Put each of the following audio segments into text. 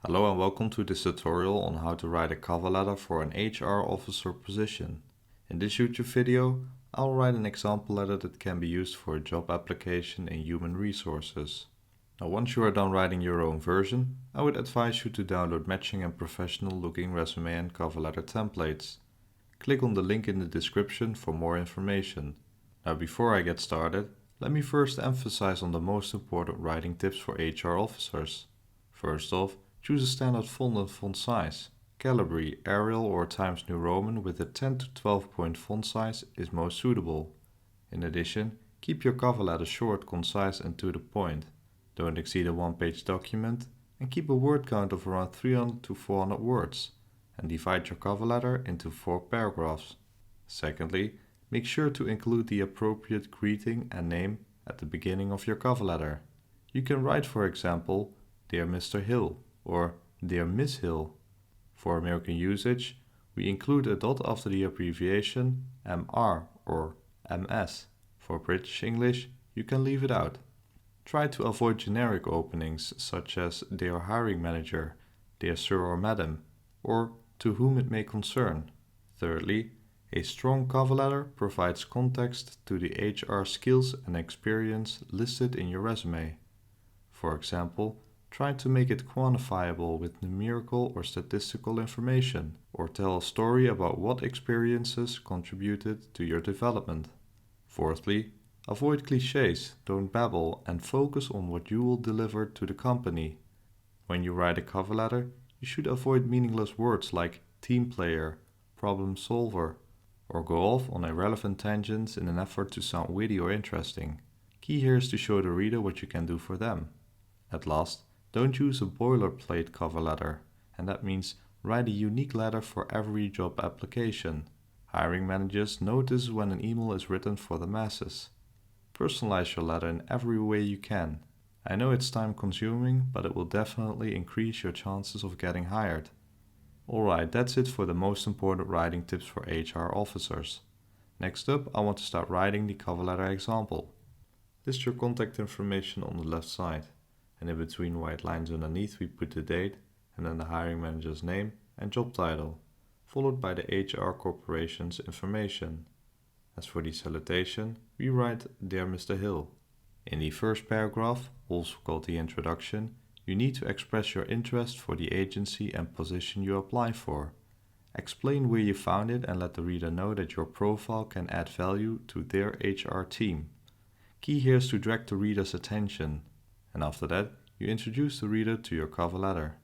Hello and welcome to this tutorial on how to write a cover letter for an HR officer position. In this YouTube video, I'll write an example letter that can be used for a job application in Human Resources. Now once you are done writing your own version, I would advise you to download matching and professional looking resume and cover letter templates. Click on the link in the description for more information. Now before I get started, let me first emphasize on the most important writing tips for HR officers. First off, choose a standard font and font size. Calibri, Arial or Times New Roman with a 10 to 12 point font size is most suitable. In addition, keep your cover letter short, concise and to the point. Don't exceed a one-page document and keep a word count of around 300 to 400 words and divide your cover letter into 4 paragraphs. Secondly, make sure to include the appropriate greeting and name at the beginning of your cover letter. You can write, for example, Dear Mr. Hill or Dear Miss Hill. For American usage, we include a dot after the abbreviation MR or MS. For British English, you can leave it out. Try to avoid generic openings such as Dear Hiring Manager, Dear Sir or Madam, or To whom it may concern. Thirdly, a strong cover letter provides context to the HR skills and experience listed in your resume. For example, try to make it quantifiable with numerical or statistical information, or tell a story about what experiences contributed to your development. Fourthly, avoid cliches, don't babble, and focus on what you will deliver to the company. When you write a cover letter, you should avoid meaningless words like team player, problem solver, or go off on irrelevant tangents in an effort to sound witty or interesting. Key here is to show the reader what you can do for them. At last, don't use a boilerplate cover letter, and that means write a unique letter for every job application. Hiring managers notice when an email is written for the masses. Personalize your letter in every way you can. I know it's time consuming, but it will definitely increase your chances of getting hired. Alright, that's it for the most important writing tips for HR officers. Next up, I want to start writing the cover letter example. List your contact information on the left side, and in between white lines underneath we put the date and then the hiring manager's name and job title, followed by the HR corporation's information. As for the salutation, we write Dear Mr. Hill. In the first paragraph, also called the introduction, you need to express your interest for the agency and position you apply for. Explain where you found it and let the reader know that your profile can add value to their HR team. Key here is to direct the reader's attention, and after that, you introduce the reader to your cover letter.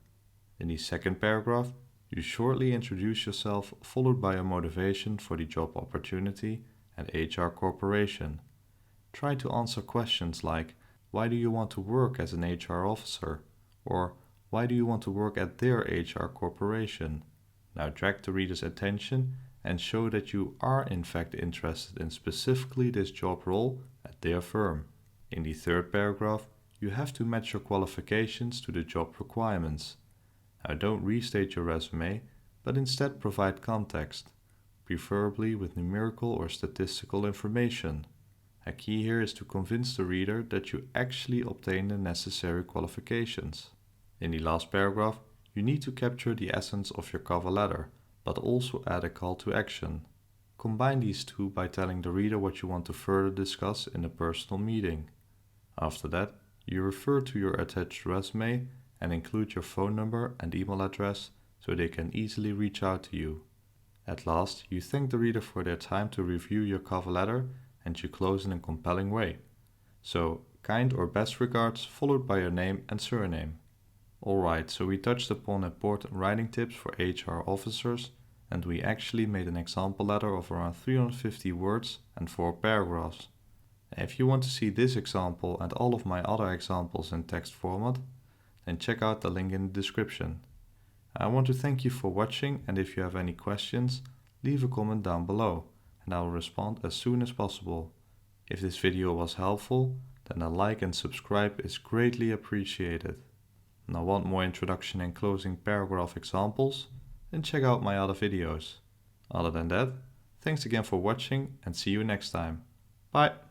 In the second paragraph, you shortly introduce yourself, followed by a motivation for the job opportunity and HR corporation. Try to answer questions like, why do you want to work as an HR officer? Or why do you want to work at their HR corporation? Now direct the reader's attention and show that you are in fact interested in specifically this job role at their firm. In the third paragraph, you have to match your qualifications to the job requirements. Now don't restate your resume, but instead provide context, preferably with numerical or statistical information. A key here is to convince the reader that you actually obtain the necessary qualifications. In the last paragraph, you need to capture the essence of your cover letter, but also add a call to action. Combine these two by telling the reader what you want to further discuss in a personal meeting. After that, you refer to your attached resume and include your phone number and email address so they can easily reach out to you. At last, you thank the reader for their time to review your cover letter and you close in a compelling way. So, kind or best regards followed by your name and surname. Alright, so we touched upon important writing tips for HR officers and we actually made an example letter of around 350 words and 4 paragraphs. If you want to see this example and all of my other examples in text format, then check out the link in the description. I want to thank you for watching, and if you have any questions, leave a comment down below and I will respond as soon as possible. If this video was helpful, then a like and subscribe is greatly appreciated. Now want more introduction and closing paragraph examples? Then check out my other videos. Other than that, thanks again for watching and see you next time. Bye!